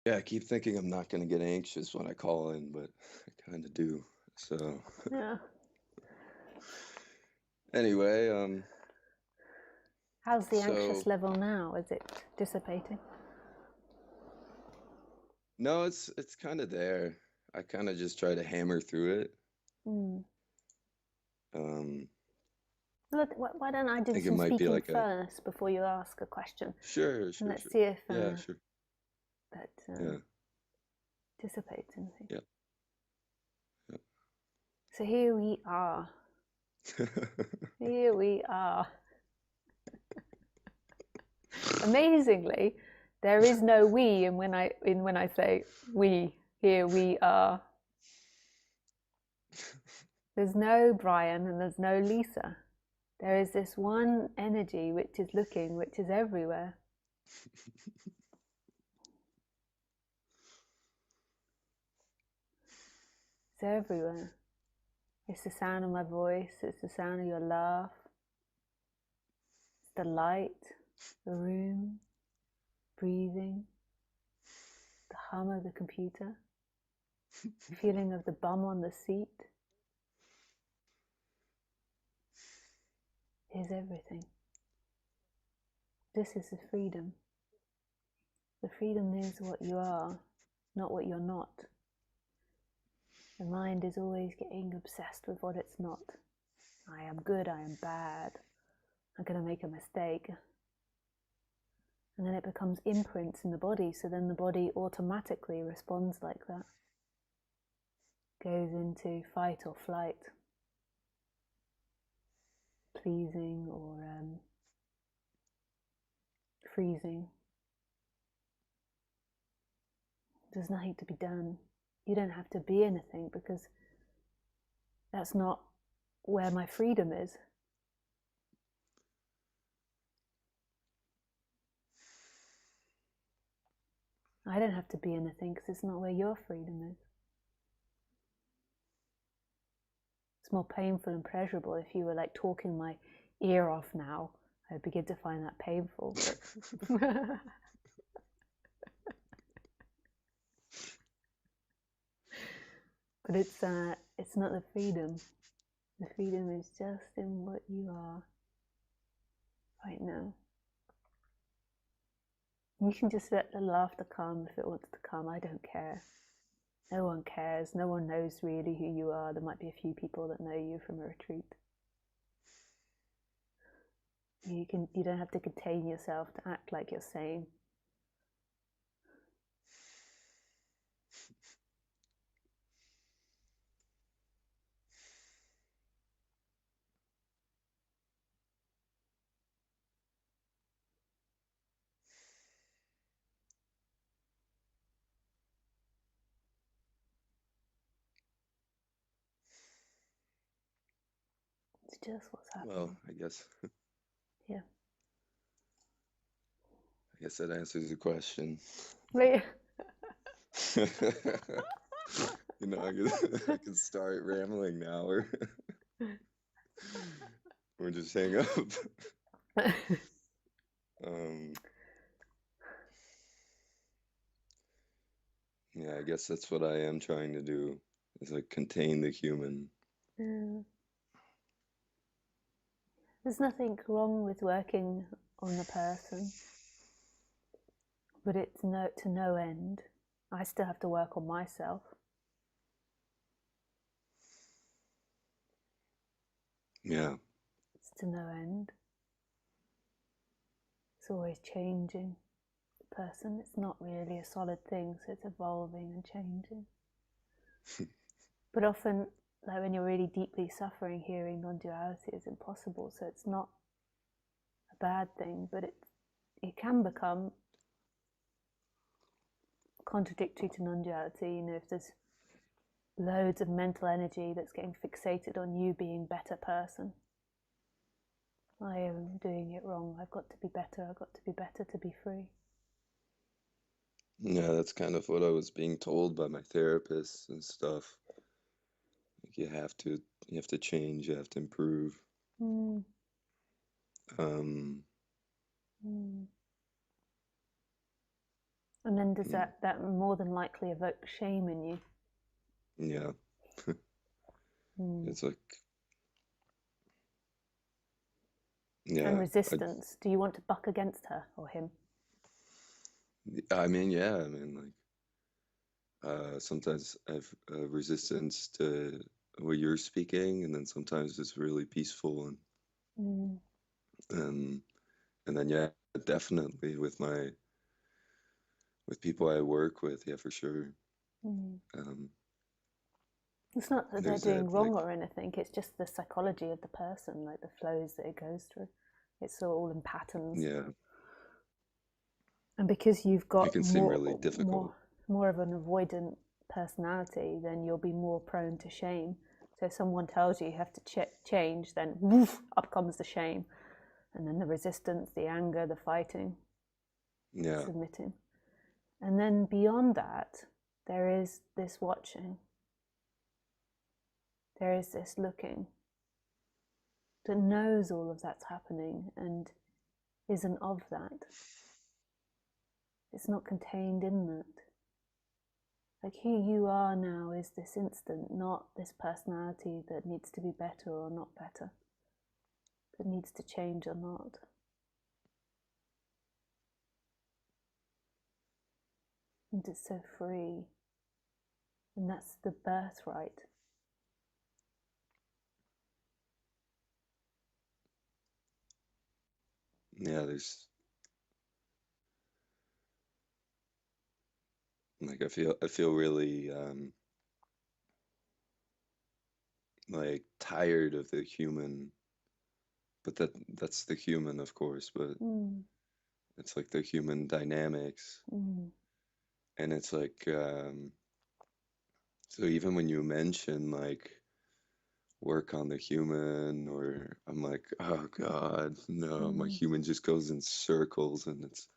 Yeah, I keep thinking I'm not going to get anxious when I call in, but I kind of do. So Yeah. anyway, How's the so anxious level now? Is it dissipating? no, it's kind of there. I kind of just try to hammer through it. Mm. Um, Why don't I I do think it some might be speaking like a first before you ask a question? sure, And sure, let's sure. see if Yeah, sure. that Yeah, dissipates anything. yeah, yeah. So here we are. Here we are. Amazingly, there is no we in when I say we. Here we are. There's no Brian and there's no Lisa. There is this one energy which is looking, which is everywhere. It's everywhere. It's the sound of my voice, it's the sound of your laugh, it's the light, the room, breathing, the hum of the computer, the feeling of the bum on the seat. Is everything. This is the freedom. The freedom is what you are, not what you're not. The mind is always getting obsessed with what it's not. I am good, I am bad, I'm going to make a mistake. And then it becomes imprints in the body, so then the body automatically responds like that. Goes into fight or flight, pleasing or freezing. There's nothing to be done. You don't have to be anything because that's not where my freedom is. I don't have to be anything because it's not where your freedom is. It's more painful and pleasurable if you were like talking my ear off now. I begin to find that painful. But but it's not the freedom. The freedom is just in what you are right now. You can just let the laughter come if it wants to come. I don't care. No one cares. No one knows really who you are. There might be a few people that know you from a retreat. You don't have to contain yourself to act like you're sane. It's just what's Well, happening. Yeah. I guess that answers the question. Wait. I can start rambling now, or just hang up. Um, yeah, I guess that's what I am trying to do, is like contain the human. Yeah. There's nothing wrong with working on the person, but it's to no end. I still have to work on myself. Yeah, It's to no end. It's always changing. The person, it's not really a solid thing, so it's evolving and changing. But often, like when you're really deeply suffering, hearing non-duality is impossible. So it's not a bad thing, but it can become contradictory to non-duality. You know, if there's loads of mental energy that's getting fixated on you being a better person. I am doing it wrong. I've got to be better. I've got to be better to be free. yeah, that's kind of what I was being told by my therapists and stuff. Like you have to change, you have to improve. Mm. Um, Mm. And then does that more than likely evoke shame in you? Yeah. It's like, And yeah, resistance. Do you want to buck against her or him? I mean, yeah, I mean, like, sometimes I've resistance to what you're speaking, and then sometimes it's really peaceful, Mm. and and then yeah, definitely with people I work with, yeah, for sure. Mm. Um, It's not that they're there's doing that wrong like, or anything, it's just the psychology of the person, like the flows that it goes through. It's all in patterns. yeah, And because you've it got can seem really difficult. more of an avoidant personality, then you'll be more prone to shame. So if someone tells you have to change, then woof, up comes the shame. And then the resistance, the anger, the fighting, the Yeah, submitting. And then beyond that, there is this watching. There is this looking that knows all of that's happening and isn't of that. It's not contained in that. Like who you are now is this instant, not this personality that needs to be better or not better, that needs to change or not. And it's so free. And that's the birthright. yeah, there's like, I feel really like tired of the human, but that's the human, of course, but Mm. it's like the human dynamics, Mm. and it's like, so even when you mention like work on the human, or I'm like, oh God, no, my Mm. human just goes in circles, and it's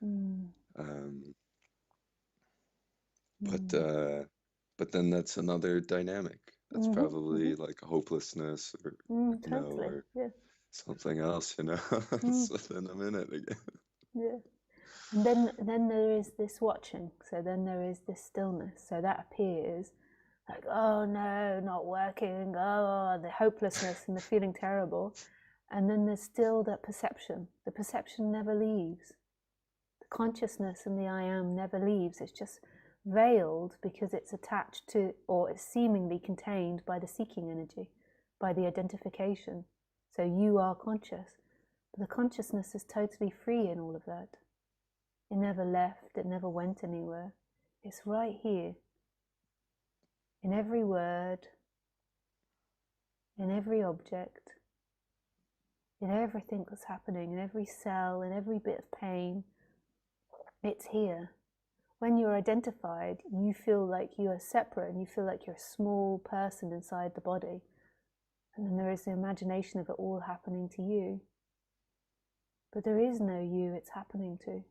Mm. um but Mm. but then that's another dynamic. That's Mm-hmm. probably like hopelessness, or Totally. or Yeah. something else, Mm. so then I'm in it again. Yeah. And then there is this watching. So then there is this stillness. So that appears like, oh no, not working. Oh, the hopelessness and the feeling terrible. And then there's still that perception. The perception never leaves. The consciousness and the I am never leaves. It's just veiled because it's attached to, or it's seemingly contained by the seeking energy, by the identification. So you are conscious. But the consciousness is totally free in all of that. It never left, it never went anywhere. It's right here, in every word, in every object, in everything that's happening, in every cell, in every bit of pain. It's here. When you're identified, you feel like you are separate and you feel like you're a small person inside the body. And then there is the imagination of it all happening to you. But there is no you it's happening to.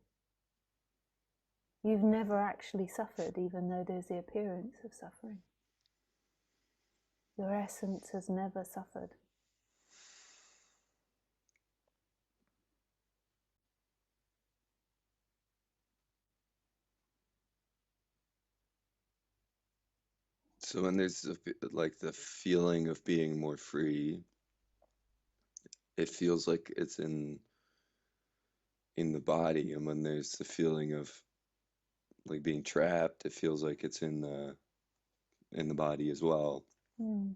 You've never actually suffered, even though there's the appearance of suffering. Your essence has never suffered. So when there's like the feeling of being more free, it feels like it's in the body, and when there's the feeling of like being trapped, it feels like it's in the body as well. Mm.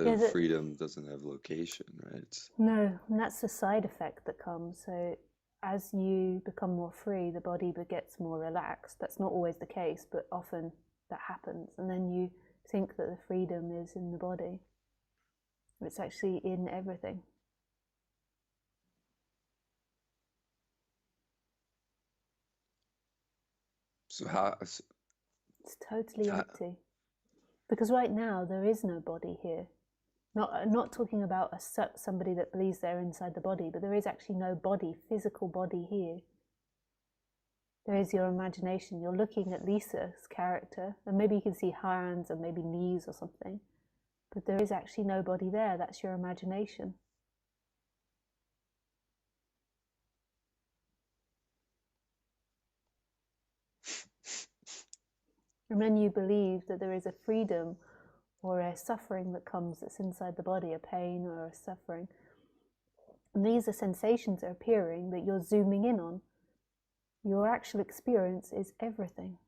Yeah, But freedom doesn't have location, right? no, and that's the side effect that comes. So as you become more free, the body gets more relaxed. That's not always the case, but often that happens. And then you think that the freedom is in the body. It's actually in everything. So how, It's totally how empty. Because right now there is no body here. Not talking about somebody that believes they're inside the body, but there is actually no body, physical body here. There is your imagination. You're looking at Lisa's character, and maybe you can see hands and maybe knees or something, but there is actually no body there. That's your imagination. And then you believe that there is a freedom or a suffering that comes that's inside the body, a pain or a suffering. And these are sensations that are appearing that you're zooming in on. Your actual experience is everything.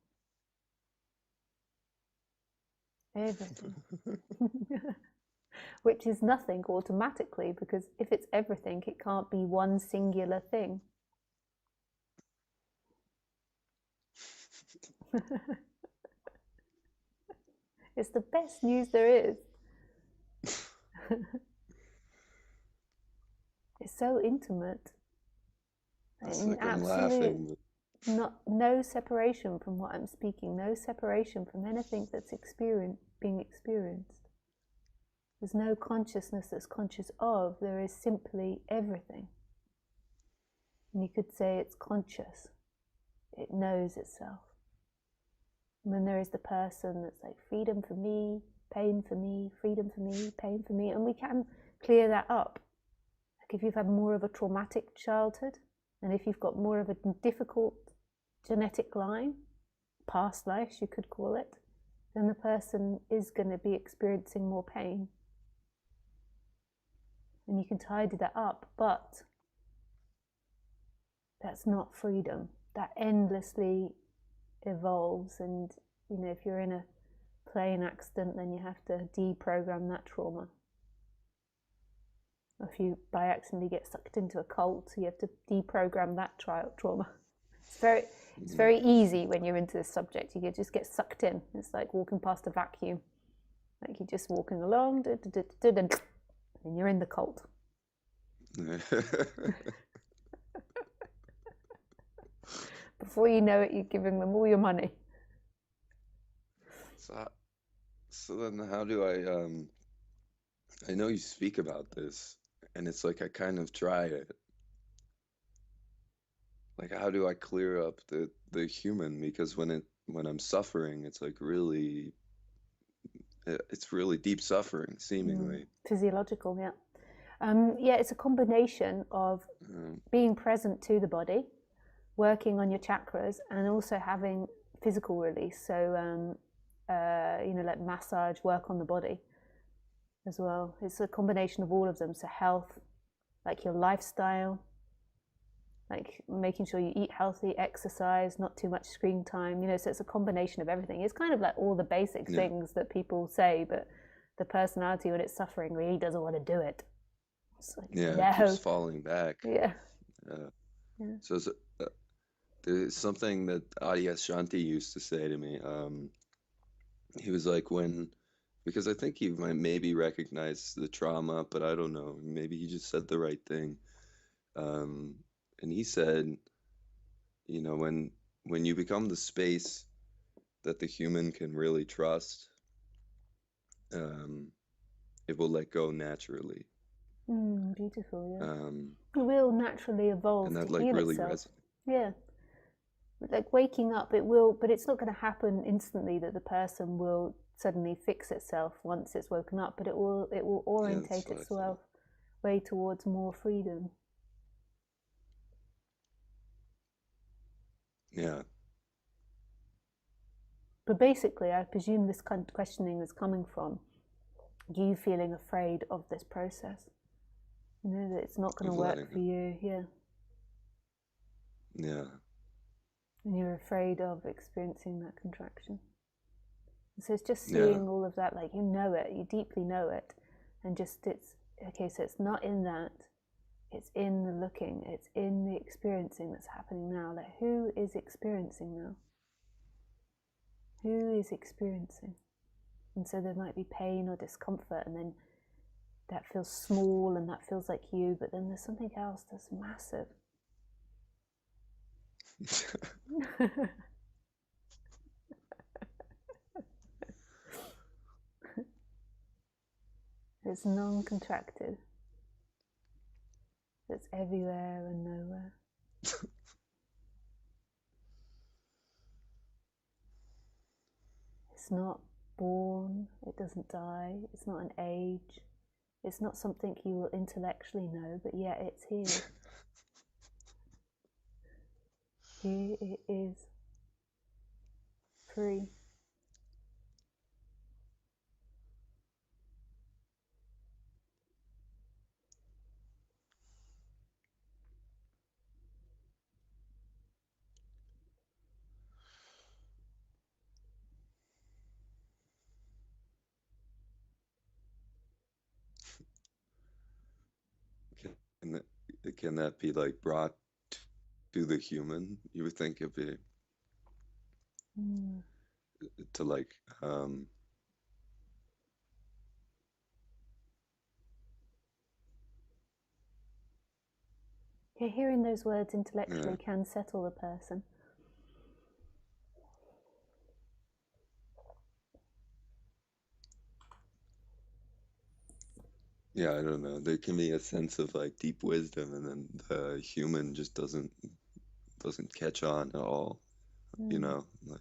Everything. Which is nothing automatically, because if it's everything, it can't be one singular thing. It's the best news there is. It's so intimate. It's And like I'm absolute, laughing. no separation from what I'm speaking, no separation from anything that's being experienced. There's no consciousness that's conscious of, there is simply everything. And you could say it's conscious, it knows itself. And then there is the person that's like, freedom for me, pain for me, freedom for me, pain for me. And we can clear that up. Like if you've had more of a traumatic childhood, and if you've got more of a difficult genetic line, past lives you could call it, then the person is going to be experiencing more pain. And you can tidy that up, but that's not freedom. That endlessly evolves, and if you're in a plane accident, then you have to deprogram that trauma. Or if you by accident get sucked into a cult, you have to deprogram that trauma. It's very easy when you're into this subject. You just get sucked in. It's like walking past a vacuum. Like you're just walking along, and you're in the cult. Before you know it, you're giving them all your money. So then how do I know you speak about this, and it's like I kind of try it. Like how do I clear up the human? Because when I'm suffering, it's like really it's really deep suffering, seemingly. Physiological, yeah. Yeah, it's a combination of being present to the body, working on your chakras, and also having physical release. So, like massage, work on the body as well. It's a combination of all of them. So health, like your lifestyle, like making sure you eat healthy, exercise, not too much screen time, so it's a combination of everything. It's kind of like all the basic things that people say, but the personality when it's suffering really doesn't want to do it. It's like, It keeps falling back. Yeah. So there's something that Adi Shanti used to say to me. He was like, because I think he might maybe recognize the trauma, but I don't know. Maybe he just said the right thing. And he said, when you become the space that the human can really trust, it will let go naturally. Beautiful, yeah. It will naturally evolve And that to like heal really itself. resonates. Yeah. Like waking up, it will, but it's not going to happen instantly that the person will suddenly fix itself once it's woken up, but it will orientate itself way towards more freedom. Yeah. But basically, I presume this kind of questioning is coming from you feeling afraid of this process. That it's not going to work for you. Yeah. Yeah. And you're afraid of experiencing that contraction. So it's just seeing all of that, like you know it, you deeply know it, and just it's okay. So it's not in that, it's in the looking, it's in the experiencing that's happening now. Like who is experiencing now? Who is experiencing? And so there might be pain or discomfort, and then that feels small and that feels like you, but then there's something else that's massive. It's non-contracted. It's everywhere and nowhere. It's not born, it doesn't die, it's not an age, it's not something you will intellectually know, but yet it's here. Here it is. Free. And can that be like brought to the human? You would think it'd be to like yeah, hearing those words intellectually can settle the person. yeah, I don't know. There can be a sense of like deep wisdom, and then the human just doesn't catch on at all. You know, like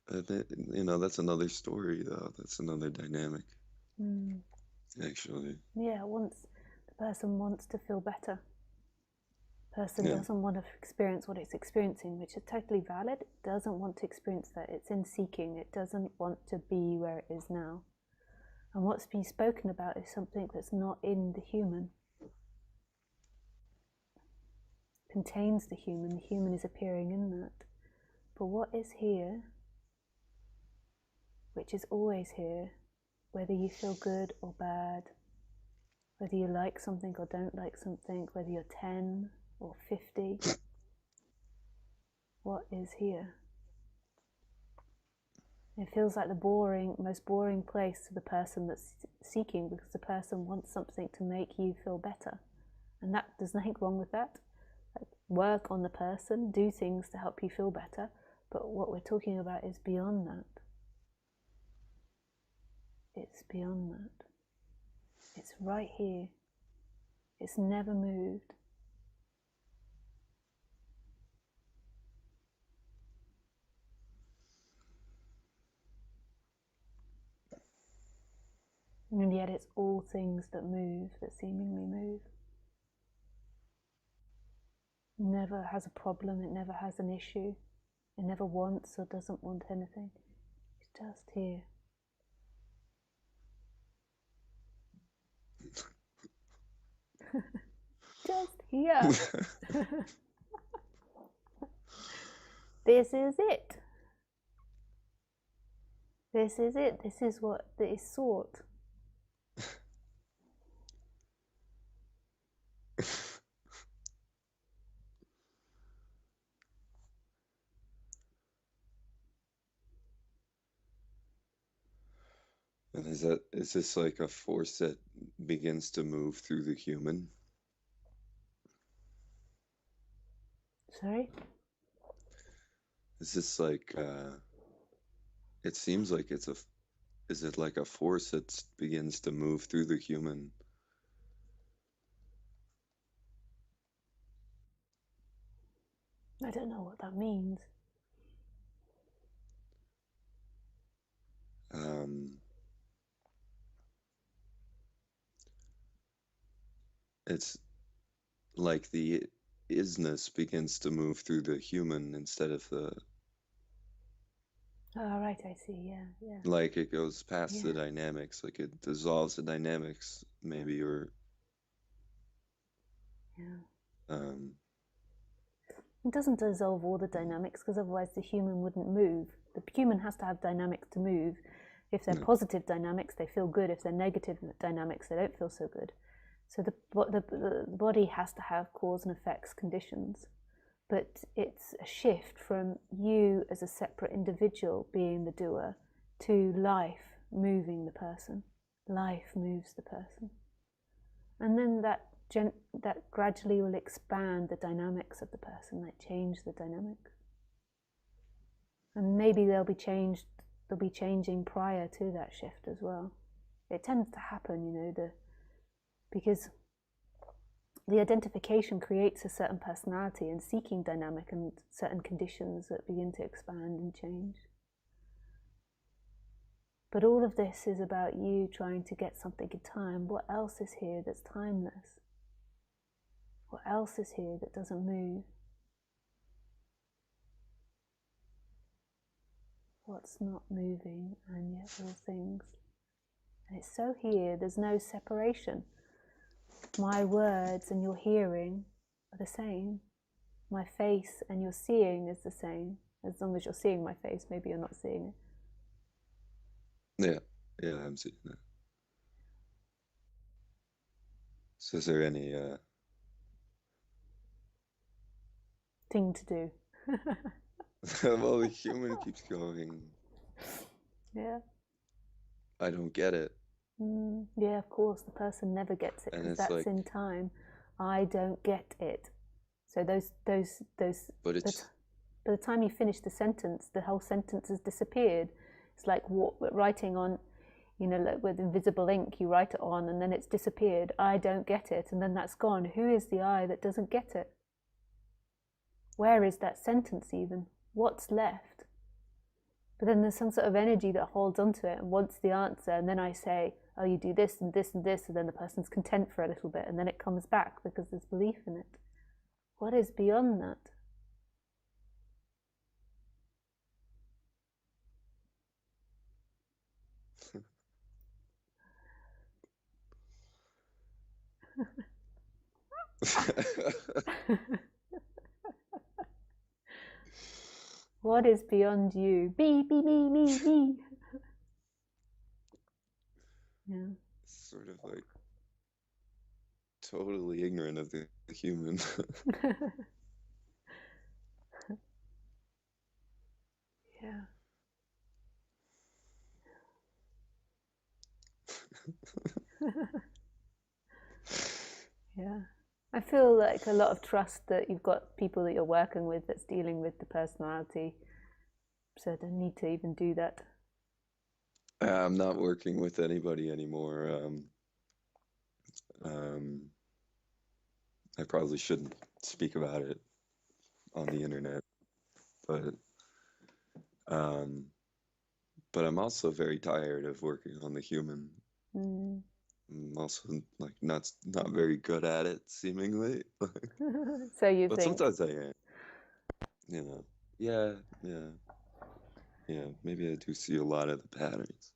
that's another story though. That's another dynamic, actually. Yeah, the person wants to feel better. Person Yeah. doesn't want to experience what it's experiencing, which is totally valid. It doesn't want to experience that. It's in seeking. It doesn't want to be where it is now. And what's being spoken about is something that's not in the human. Contains the human. The human is appearing in that. But what is here, which is always here, whether you feel good or bad, whether you like something or don't like something, whether you're 10 or 50, what is here? It feels like the most boring place to the person that's seeking, because the person wants something to make you feel better. And there's nothing wrong with that. Like, work on the person, do things to help you feel better. But what we're talking about is beyond that. It's beyond that. It's right here. It's never moved. And yet it's all things that move, that seemingly move. It never has a problem, it never has an issue. It never wants or doesn't want anything. It's just here. Just here. This is it. This is it. This is what is sought. And is this like a force that begins to move through the human? Sorry? Is this like it seems like is it like a force that begins to move through the human? I don't know what that means. It's like the isness begins to move through the human instead of the Oh, right, I see. Yeah, yeah. like it goes past the dynamics, like it dissolves the dynamics maybe, or it doesn't dissolve all the dynamics, because otherwise the human wouldn't move. The human has to have dynamics to move. If they're positive dynamics, they feel good. If they're negative dynamics, they don't feel so good. So the body has to have cause and effects conditions. But it's a shift from you as a separate individual being the doer to life moving the person. Life moves the person. And then that gradually will expand the dynamics of the person, like change the dynamics. And maybe they'll be changing prior to that shift as well. It tends to happen, because the identification creates a certain personality and seeking dynamic and certain conditions that begin to expand and change. But all of this is about you trying to get something in time. What else is here that's timeless? What else is here that doesn't move? What's not moving, and yet all things. And it's so here, there's no separation. My words and your hearing are the same. My face and your seeing is the same. As long as you're seeing my face, maybe you're not seeing it. yeah, I'm seeing that. So is there any thing to do? well, the human keeps going. Yeah. I don't get it. Yeah, of course, the person never gets it And because it's that's like, in time. I don't get it. So but it's by the time you finish the sentence, the whole sentence has disappeared. It's like writing on, like with invisible ink, you write it on and then it's disappeared. I don't get it, and then that's gone. Who is the I that doesn't get it? Where is that sentence even? What's left? But then there's some sort of energy that holds onto it and wants the answer, and then I say, oh, you do this and this and this, and then the person's content for a little bit, and then it comes back because there's belief in it. What is beyond that? What is beyond you? Me. Yeah. sort of like totally ignorant of the human. Yeah. Yeah. I feel like a lot of trust that you've got people that you're working with that's dealing with the personality. So I don't need to even do that. I'm not working with anybody anymore. I probably shouldn't speak about it on the internet, but um, but I'm also very tired of working on the human. I'm also like not very good at it, seemingly. So you But think? sometimes I am. Yeah, yeah, yeah. Maybe I do see a lot of the patterns.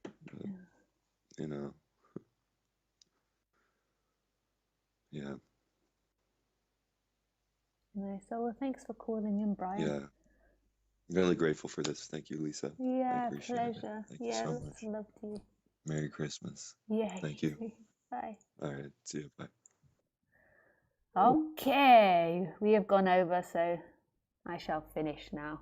But, you know, yeah, Nice. So, well, thanks for calling in, Brian. yeah. Really grateful for this. Thank you, Lisa. I Yeah, appreciate it. pleasure. Thank you Yeah, so lots much. of love to you. Merry Christmas. Yeah, Thank you you. too. Bye. All right. See you. Bye. Okay, we have gone over, so I shall finish now.